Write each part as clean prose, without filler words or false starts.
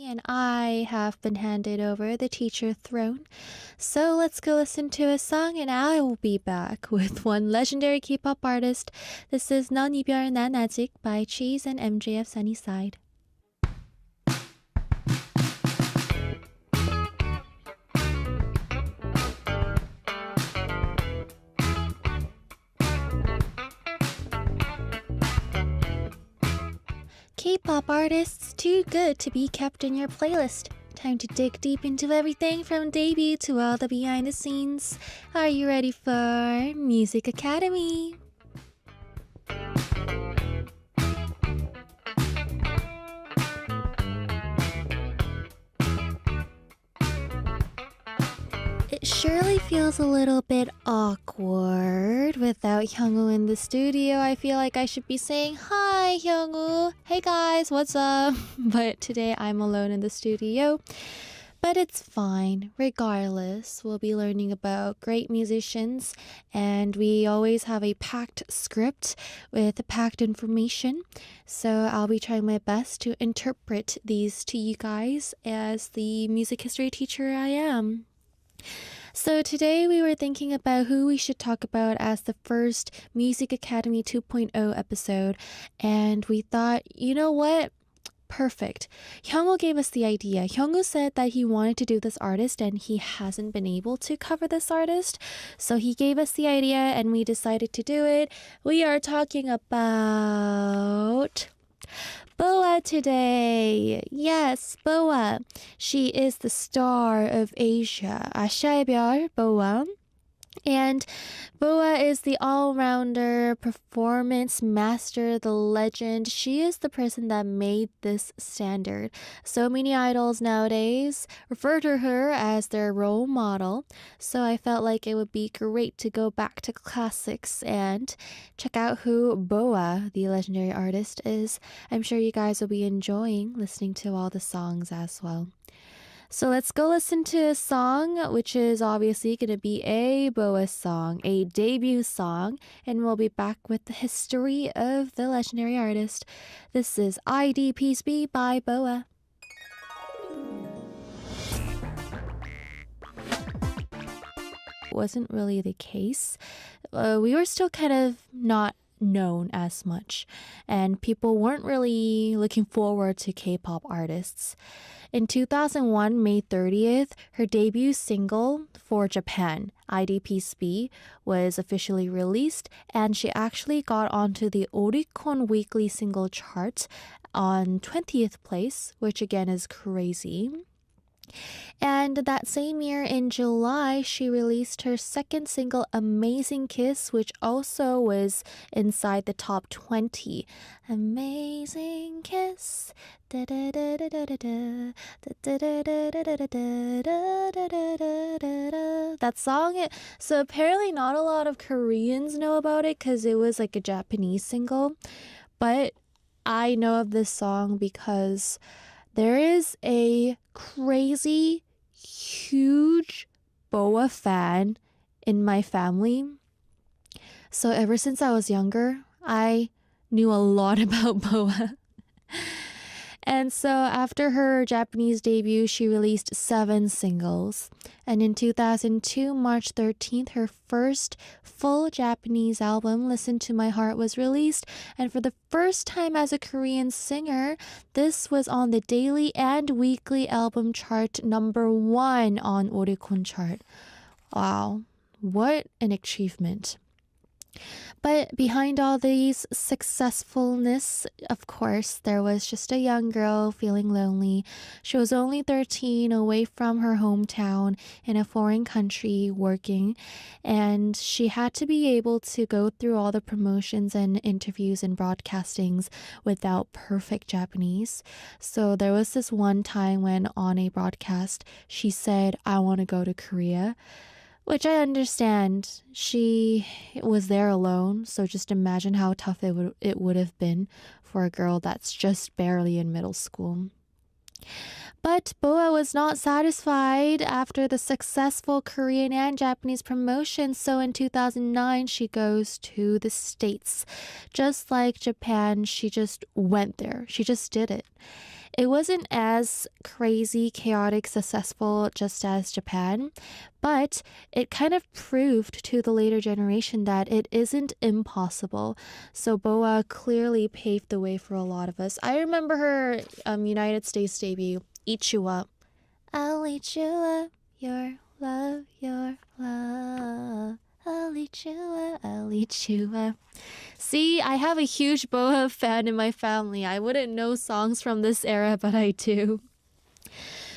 And I have been handed over the teacher throne. So let's go listen to a song and I will be back with one legendary K-pop artist. This is 넌 이별 난 아직 by Cheese and MJF Sunnyside. K-pop artists too good to be kept in your playlist. Time to dig deep into everything from debut to all the behind the scenes. Are you ready for Music Academy? It surely feels a little bit awkward without Hyungwoo in the studio. I feel like I should be saying, "Hi, Hyungwoo. Hey guys, what's up?" But today I'm alone in the studio. But it's fine. Regardless, we'll be learning about great musicians, and we always have a packed script with packed information. So I'll be trying my best to interpret these to you guys as the music history teacher I am. So today we were thinking about who we should talk about as the first Music Academy 2.0 episode, and we thought, you know what? Perfect. Hyungwoo gave us the idea. Hyungwoo said that he wanted to do this artist and he hasn't been able to cover this artist. So he gave us the idea and we decided to do it. We are talking about Boa today. Yes, Boa. She is the star of Asia. 아시아의 별, Boa. And Boa is the all-rounder performance master, the legend. She is the person that made this standard. So many idols nowadays refer to her as their role model. So I felt like it would be great to go back to classics and check out who Boa, the legendary artist, is. I'm sure you guys will be enjoying listening to all the songs as well. So let's go listen to a song, which is obviously going to be a Boa song, a debut song, and we'll be back with the history of the legendary artist. This is ID Peace Be by Boa. Wasn't really the case. We were still kind of not known as much, and people weren't really looking forward to K-pop artists. In 2001, May 30th, her debut single for Japan, ID Peace Be, was officially released, and she actually got onto the Oricon weekly single chart on 20th place, which again is crazy. And that same year in July, she released her second single, Amazing Kiss, which also was inside the top 20. Amazing Kiss. That song, so apparently not a lot of Koreans know about it because it was like a Japanese single. But I know of this song because there is a crazy, huge Boa fan in my family. So ever since I was younger, I knew a lot about Boa. And so after her Japanese debut, she released 7 singles. And in 2002, March 13th, her first full Japanese album, Listen to My Heart, was released. And for the first time as a Korean singer, this was on the daily and weekly album chart, #1 on Oricon chart. Wow, what an achievement. But behind all these successfulness, of course, there was just a young girl feeling lonely. She was only 13, away from her hometown in a foreign country working, and she had to be able to go through all the promotions and interviews and broadcastings without perfect Japanese. So there was this one time when on a broadcast, she said, "I want to go to Korea." Which I understand. She was there alone, so just imagine how tough it would have been for a girl that's just barely in middle school. But Boa was not satisfied after the successful Korean and Japanese promotion, so in 2009 she goes to the States. Just like Japan, she just went there. She just did it. It wasn't as crazy, chaotic, successful just as Japan, but it kind of proved to the later generation that it isn't impossible. So Boa clearly paved the way for a lot of us. I remember her United States debut, Eat You Up. I'll eat you up, your love, your love. I'll eat you up, I'll eat you up. See, I have a huge Boa fan in my family. I wouldn't know songs from this era, but I do.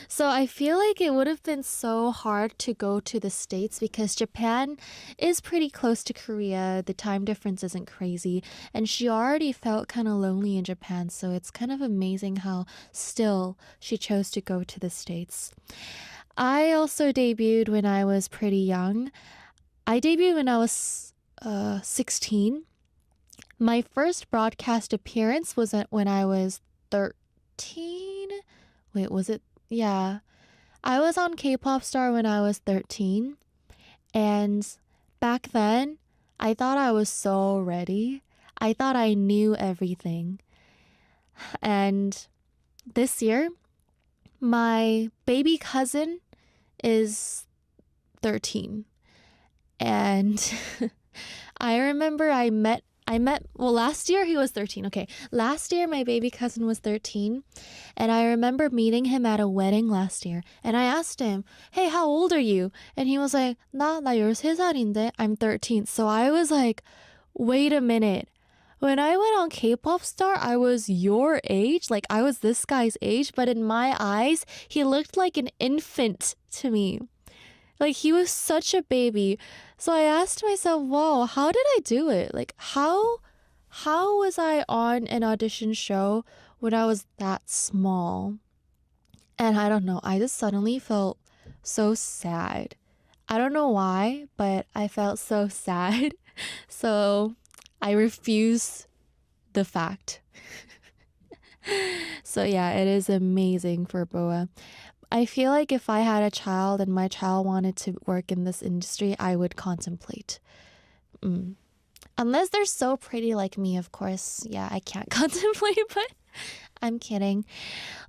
So I feel like it would have been so hard to go to the States because Japan is pretty close to Korea. The time difference isn't crazy. And she already felt kind of lonely in Japan. So it's kind of amazing how still she chose to go to the States. I also debuted when I was pretty young. I debuted when I was 16. My first broadcast appearance was when I was 13. Wait, was it? Yeah. I was on K-pop Star when I was 13. And back then, I thought I was so ready. I thought I knew everything. And this year, my baby cousin is 13. And I remember well, last year he was 13. Okay, last year my baby cousin was 13. And I remember meeting him at a wedding last year. And I asked him, hey, how old are you? And he was like, 나 13살인데, I'm 13. So I was like, wait a minute. When I went on K-pop Star, I was your age. Like, I was this guy's age. But in my eyes, he looked like an infant to me. Like, he was such a baby. So I asked myself, whoa, how did I do it? Like, how was I on an audition show when I was that small? And I don't know, I just suddenly felt so sad. I don't know why, but I felt so sad. So I refused the fact. So yeah, it is amazing for Boa. I feel like if I had a child and my child wanted to work in this industry, I would contemplate. Unless they're so pretty like me, of course. Yeah, I can't contemplate, but I'm kidding.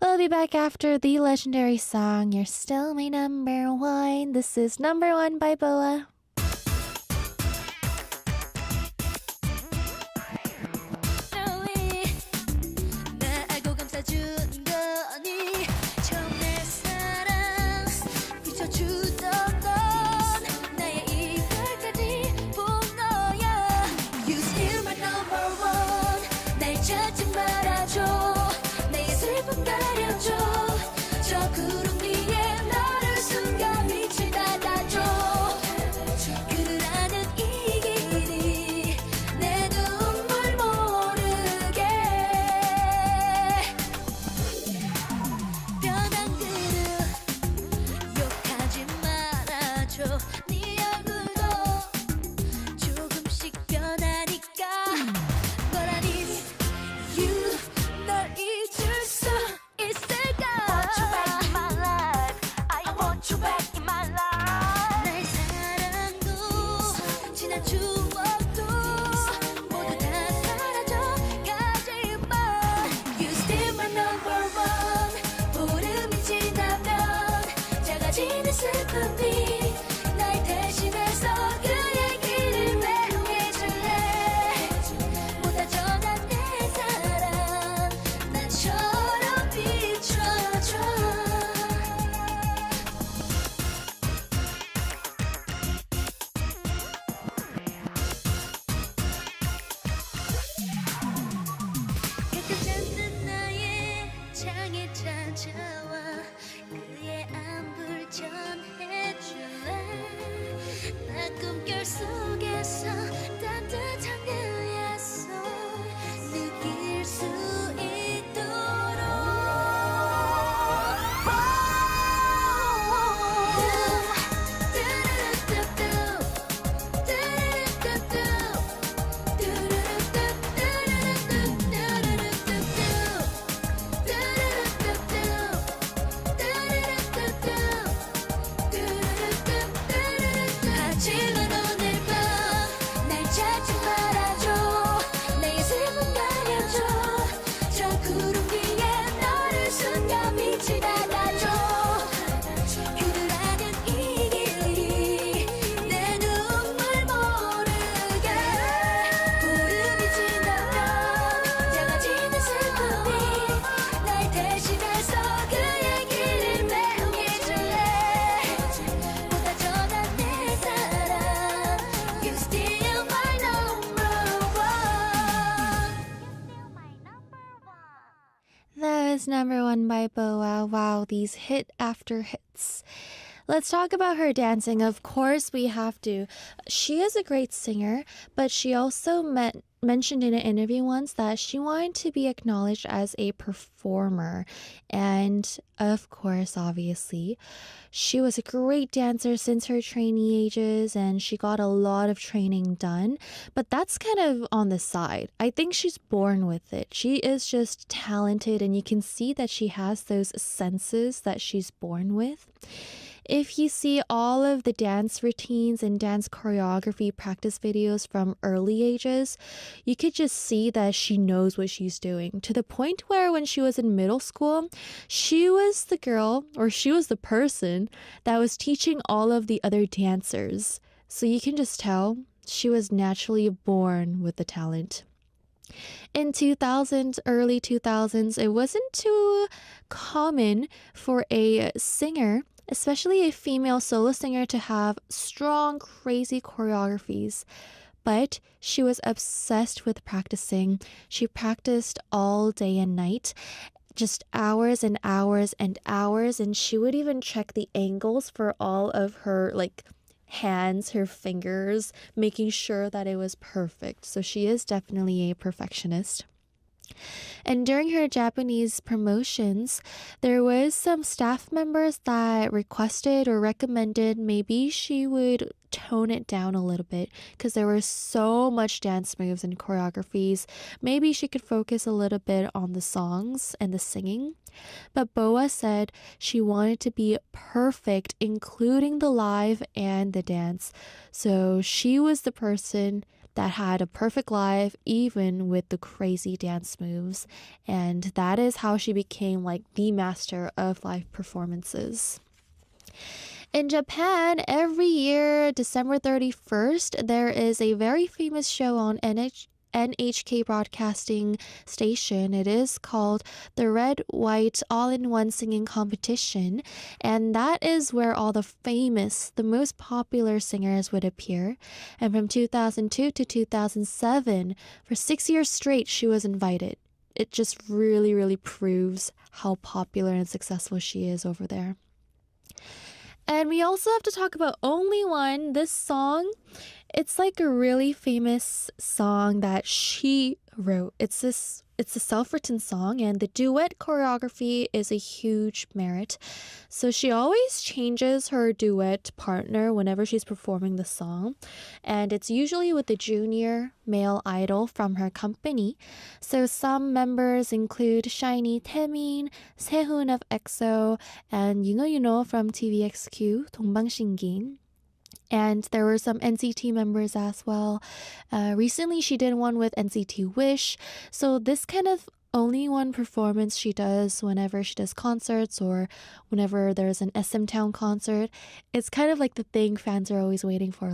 We'll be back after the legendary song, You're Still My Number One. This is Number One by Boa. is number one by Boa. Wow, these hit after hits. Let's talk about her dancing. Of course, we have to. She is a great singer, but she also mentioned in an interview once that she wanted to be acknowledged as a performer. And of course, obviously, she was a great dancer since her trainee ages and she got a lot of training done. But that's kind of on the side. I think she's born with it. She is just talented, and you can see that she has those senses that she's born with. If you see all of the dance routines and dance choreography practice videos from early ages, you could just see that she knows what she's doing, to the point where when she was in middle school, she was the girl, or she was the person that was teaching all of the other dancers. So you can just tell she was naturally born with the talent. In 2000s, early 2000s, it wasn't too common for a singer, especially a female solo singer, to have strong, crazy choreographies. But she was obsessed with practicing. She practiced all day and night, just hours and hours and hours, and she would even check the angles for all of her hands, her fingers, making sure that it was perfect. So she is definitely a perfectionist. And during her Japanese promotions, there was some staff members that requested or recommended maybe she would tone it down a little bit because there was so much dance moves and choreographies. Maybe she could focus a little bit on the songs and the singing. But Boa said she wanted to be perfect, including the live and the dance. So she was the person that had a perfect live, even with the crazy dance moves. And that is how she became the master of live performances. In Japan, every year, December 31st, there is a very famous show on NHK Broadcasting Station. It is called the Red White All-in-One Singing Competition, and that is where all the most popular singers would appear. And from 2002 to 2007, for 6 years straight, she was invited. It just really, really proves how popular and successful she is over there. And we also have to talk about Only One. This song, it's a really famous song that she wrote. It's a self-written song, and the duet choreography is a huge merit. So she always changes her duet partner whenever she's performing the song, and it's usually with the junior male idol from her company. So some members include SHINee Taemin, Sehun of EXO, and You Know from TVXQ, 동방신기. And there were some NCT members as well. Recently, she did one with NCT Wish. So this kind of Only One performance she does whenever she does concerts or whenever there's an SM Town concert. It's kind of like the thing fans are always waiting for.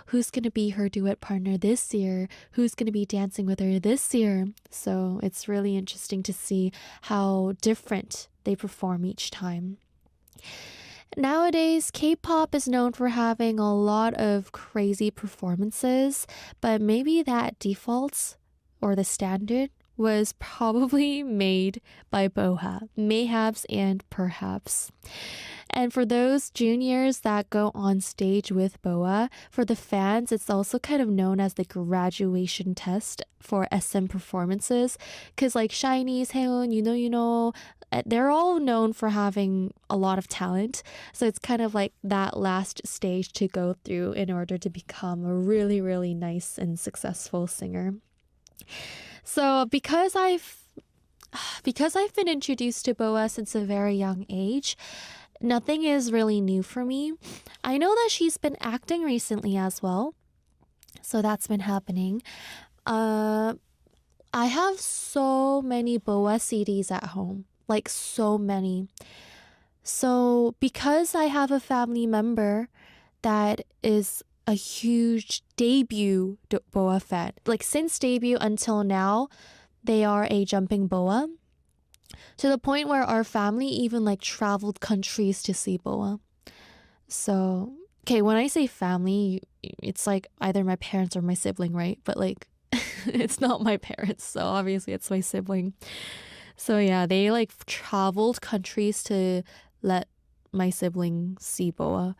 Who's going to be her duet partner this year? Who's going to be dancing with her this year? So it's really interesting to see how different they perform each time. Nowadays, K-pop is known for having a lot of crazy performances, but maybe that default or the standard was probably made by Boha, mayhaps and perhaps. And for those juniors that go on stage with Boa, for the fans, it's also kind of known as the graduation test for SM performances. Because SHINee, Sehun, You Know, they're all known for having a lot of talent. So it's kind of that last stage to go through in order to become a really, really nice and successful singer. So because I've been introduced to Boa since a very young age, nothing is really new for me. I know that she's been acting recently as well. So that's been happening. I have so many Boa CDs at home. So many. So because I have a family member that is a huge debut Boa fan, since debut until now, they are a jumping Boa, to the point where our family even traveled countries to see Boa. So, okay, when I say family, it's either my parents or my sibling, right? But it's not my parents, so obviously it's my sibling. So yeah, they like traveled countries to let my sibling see Boa.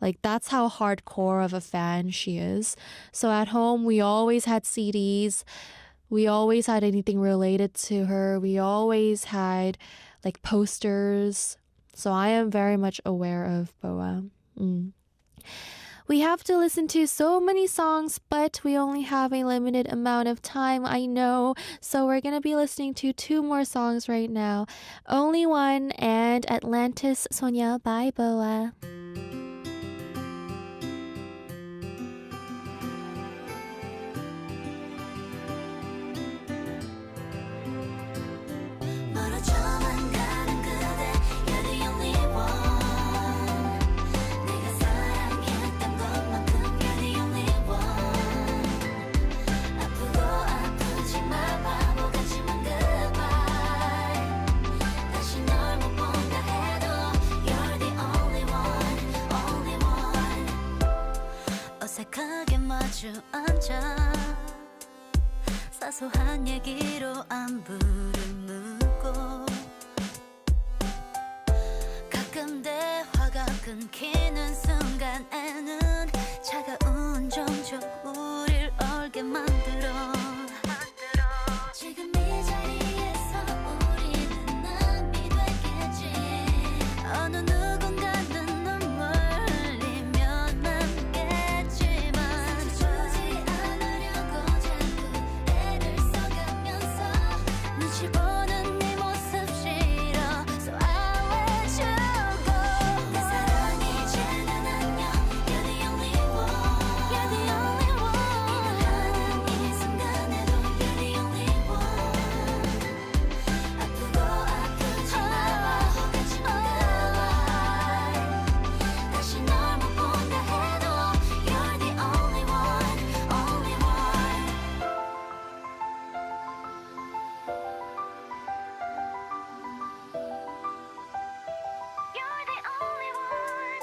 Like that's how hardcore of a fan she is. So at home we always had CDs. We always had anything related to her. We always had like posters. So I am very much aware of Boa. Mm. We have to listen to so many songs, but we only have a limited amount of time, I know. So we're going to be listening to two more songs right now. Only One and Atlantis Sonya by Boa. 어색하게 마주 앉아 사소한 얘기로 안부를 묻고 가끔 대화가 끊기는 순간에는 차가운 정적 우릴 얼게 만들어 지금 이 자리에서 우리는 남이 되겠지 어느 누군가는 눈물 흘리며 남겠지만 주지 않으려고 자꾸 애를 써가면서 눈치 보는 네 모습 싫어 So I let you go 내 사랑 이제는 안녕 You're the only one You're the only one 일어나는 이 순간에도 You're the only one 아프고 아프지 마 바보같이 만가봐 다시 널 못 본다 해도 You're the only one only one You're the only one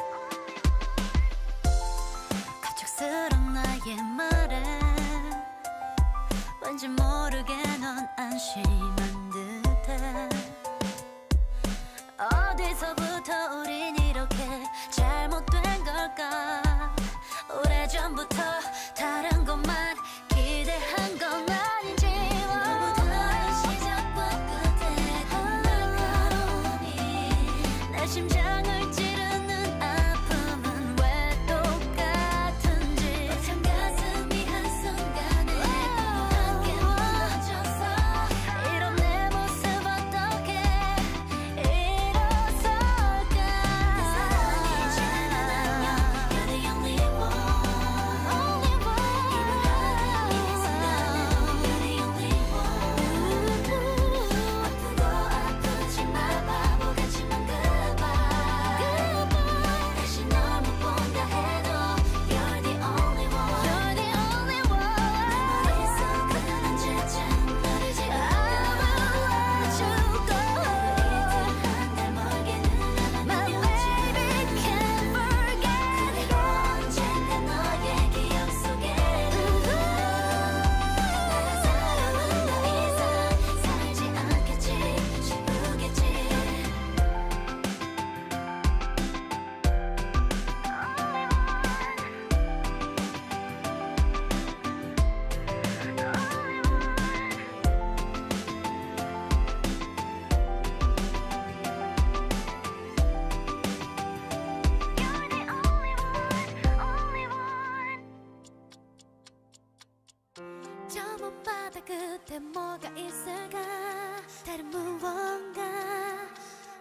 갑작스런 나의 말에 왠지 모르게 넌 안심한 듯해 어디서부터 우린 이렇게 잘못된 걸까 오래전부터 다른 것만 기대한 건 아닌지 누구보다 시작과 끝에 날카로움이 내 심장을 찌르는 아픔은 왜 똑같은지 벅찬 가슴이 한순간에 함께 무너졌어 이런 내 모습 어떻게 일어설까 내 사랑 이제는 안녕 You're the only one only one 일어나는 이 순간에도 You're the only one 아프고 아프지 마 바보같이 만가봐 다시 널 못 본다 해도 You're the only one You're the only one 내 머릿속은 언제쯤 흐르지 않을까 I will let you go 이들한 날 멀게 눈을 My baby can't forget 그리고 언젠가 너의 기억 속에 내가 사랑은 더 이상 살지 않겠지 싶겠지 저 먼바다 끝에 뭐가 있을까 다른 무언가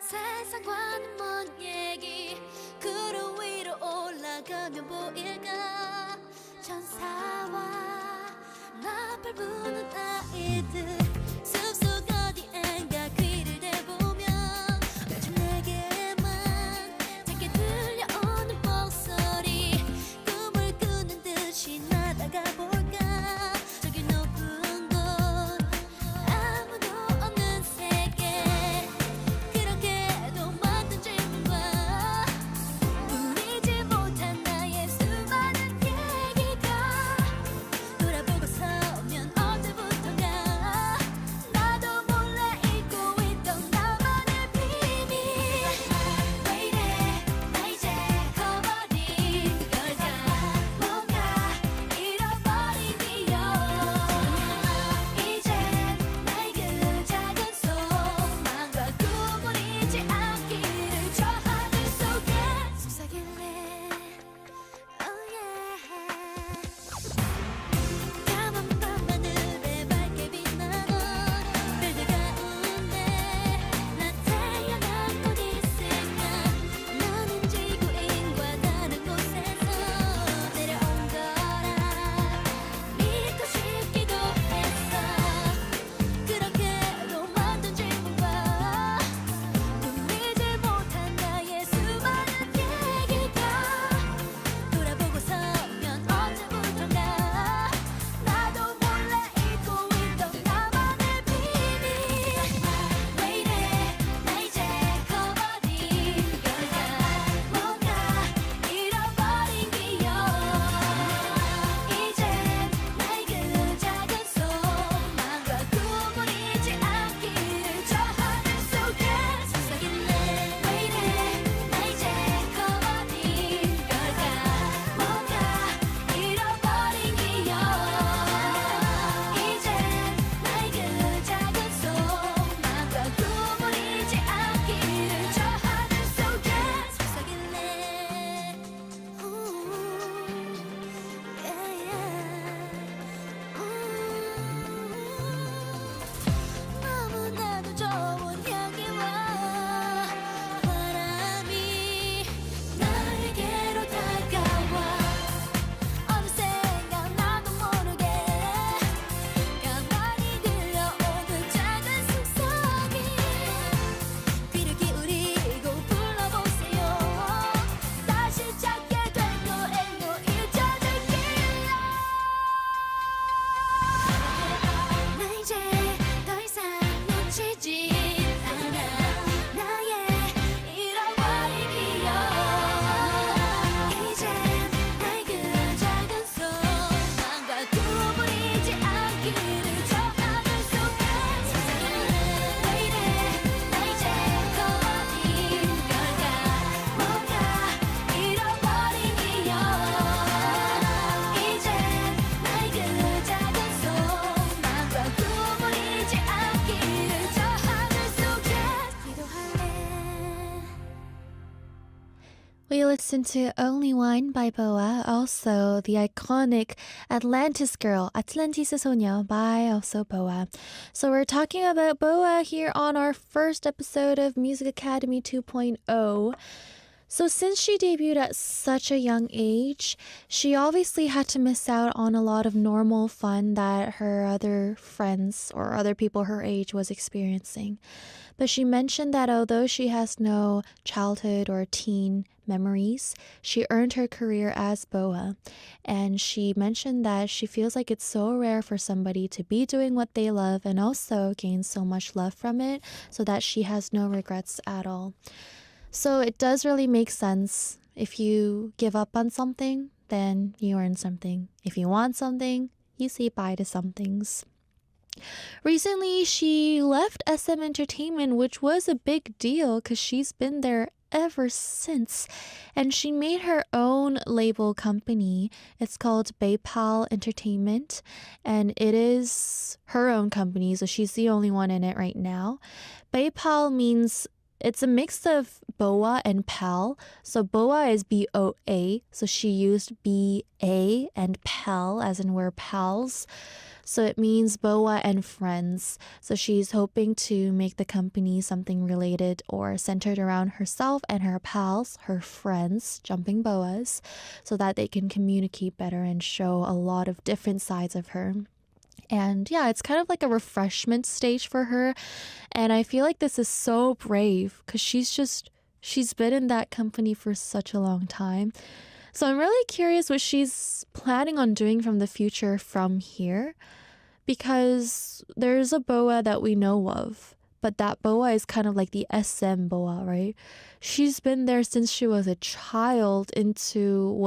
세상과는 먼 얘기 구름 위로 올라가면 보일까 천사와 나팔 부는 아이들 숲속 어디엔가 귀를 대보면 요즘 내게만 작게 들려오는 목소리 꿈을 꾸는 듯이 나다가 볼까 저기 높은 곳 아무도 없는 세계 그렇게도 만든 질문과 뿐이지 못한 나의 수많은 얘기가 돌아보고 서면 언제부턴가 We listened to Only One by Boa, also the iconic Atlantis Girl, Atlantis 소녀 by also Boa. So we're talking about Boa here on our first episode of Music Academy 2.0. So since she debuted at such a young age, she obviously had to miss out on a lot of normal fun that her other friends or other people her age was experiencing. But she mentioned that although she has no childhood or teen memories, she earned her career as Boa. And she mentioned that she feels like it's so rare for somebody to be doing what they love and also gain so much love from it, so that she has no regrets at all. So it does really make sense. If you give up on something, then you earn something. If you want something, you say bye to some things. Recently, she left SM Entertainment, which was a big deal because she's been there ever since. And she made her own label company. It's called Baypal Entertainment. And it is her own company, so she's the only one in it right now. Baypal means it's a mix of Boa and Pal. So Boa is B-O-A. So she used B-A and Pal as in we're pals. So it means Boa and friends. So she's hoping to make the company something related or centered around herself and her pals, her friends, jumping boas, so that they can communicate better and show a lot of different sides of her. And yeah, it's kind of like a refreshment stage for her. And I feel like this is so brave because she's been in that company for such a long time. So I'm really curious what she's planning on doing from the future from here, because there's a Boa that we know of, but that Boa is kind of like the SM Boa, right? She's been there since she was a child into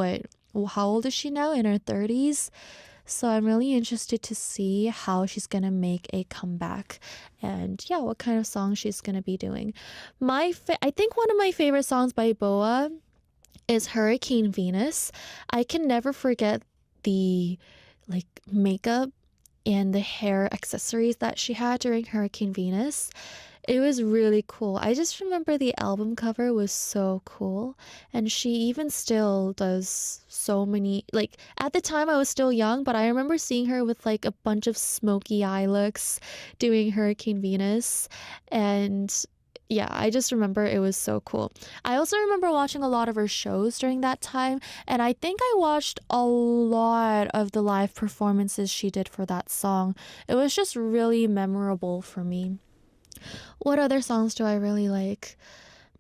how old is she now? In her 30s? So I'm really interested to see how she's going to make a comeback and yeah, what kind of song she's going to be doing. I think one of my favorite songs by Boa is Hurricane Venus. I can never forget the makeup and the hair accessories that she had during Hurricane Venus. It was really cool. I just remember the album cover was so cool. And she even still does so many, at the time I was still young, but I remember seeing her with a bunch of smoky eye looks doing Hurricane Venus. And yeah, I just remember it was so cool. I also remember watching a lot of her shows during that time, and I think I watched a lot of the live performances she did for that song. It was just really memorable for me. What other songs do I really like?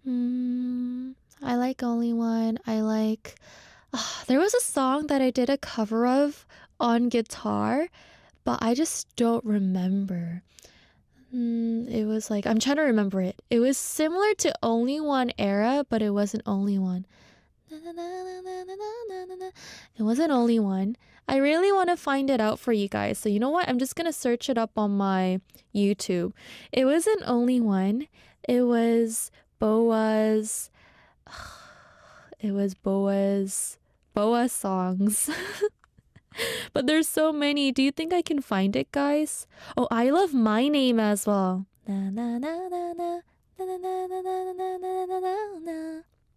I like Only One. There was a song that I did a cover of on guitar, but I just don't remember. It was I'm trying to remember it. It was similar to Only One era, but it wasn't Only One. It wasn't Only One. I really want to find it out for you guys. So you know what? I'm just going to search it up on my YouTube. It wasn't Only One. It was Boa's. It was Boa's songs. But there's so many. Do you think I can find it, guys? Oh, I love My Name as well.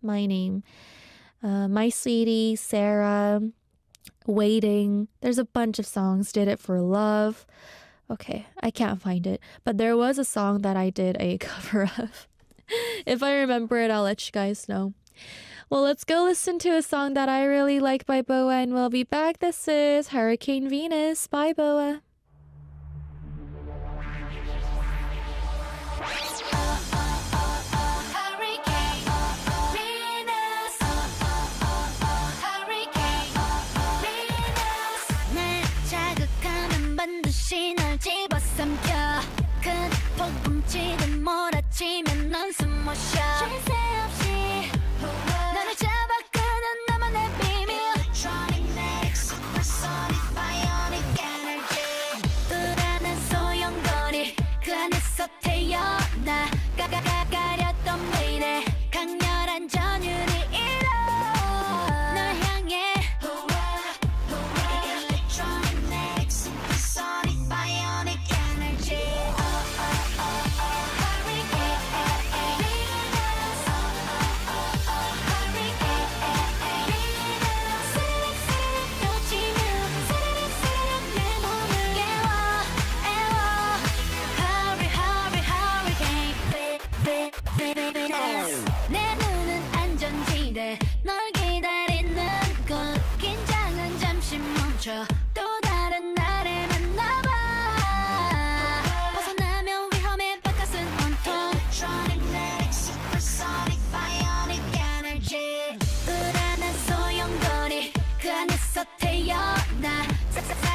My Name. My Sweetie, Sarah, Waiting. There's a bunch of songs. Did It for Love. Okay, I can't find it. But there was a song that I did a cover of. If I remember it, I'll let you guys know. Well, let's go listen to a song that I really like by Boa, and we'll be back. This is Hurricane Venus by Boa. 반드시 날 집어삼켜 큰 폭풍치듯 몰아치면 넌 숨 못 쉬어 쉴 새 없이 너를 잡아 끄는 나만의 비밀 Electronic magic, supersonic, bionic energy 멈춰 또 다른 나를 만나봐 벗어나면 위험해 바깥은 온통 Electronic, magnetic, supersonic, bionic energy 불안한 소용돌이 그 안에서 태어나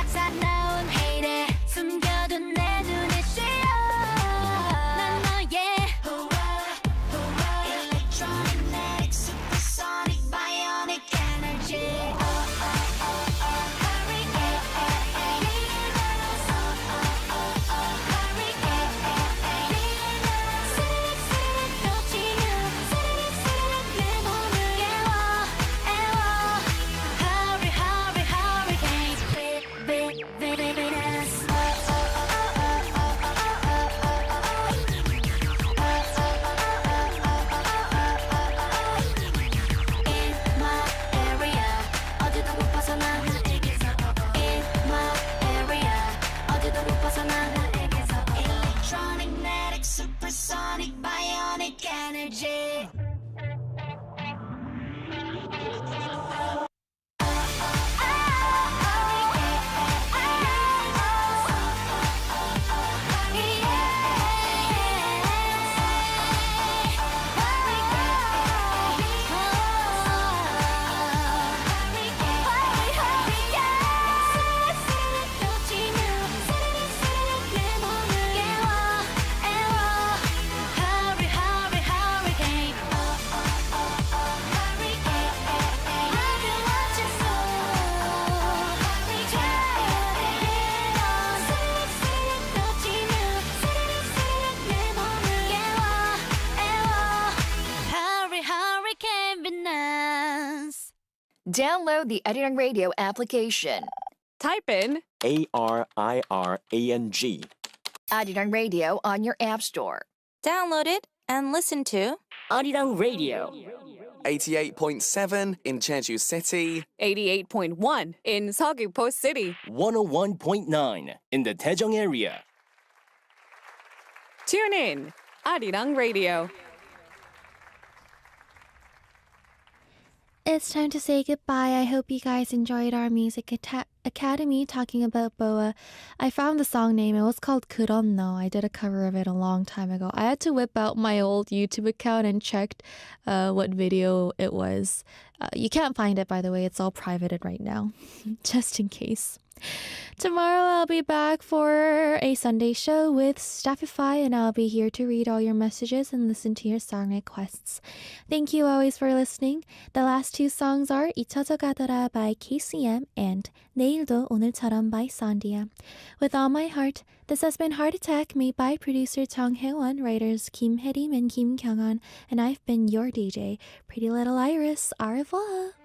사나운 헤이를 숨겨둔 내 눈에 씌어 난 너의 Electronic, magnetic, supersonic, bionic energy Electronic, magnetic, supersonic, bionic energy. Download the Arirang Radio application. Type in ARIRANG. Arirang Radio on your app store. Download it and listen to Arirang Radio. 88.7 in Jeju City. 88.1 in Seogwipo City. 101.9 in the Daejeong area. Tune in, Arirang Radio. It's time to say goodbye. I hope you guys enjoyed our music academy talking about Boa. I found the song name. It was called 그렇노. I did a cover of it a long time ago. I had to whip out my old YouTube account and checked what video it was. You can't find it, by the way. It's all privated right now, just in case. Tomorrow I'll be back for a Sunday show with Staffify, and I'll be here to read all your messages and listen to your song requests. Thank you always for listening. The last two songs are 잊혀져 가더라 by KCM and 내일도 오늘처럼 by Sandia. With all my heart, this has been Heart Attack, made by producer Chong Hae-won, writers Kim Hae-rim and Kim Kyung-on, and I've been your DJ, Pretty Little Iris. Au revoir!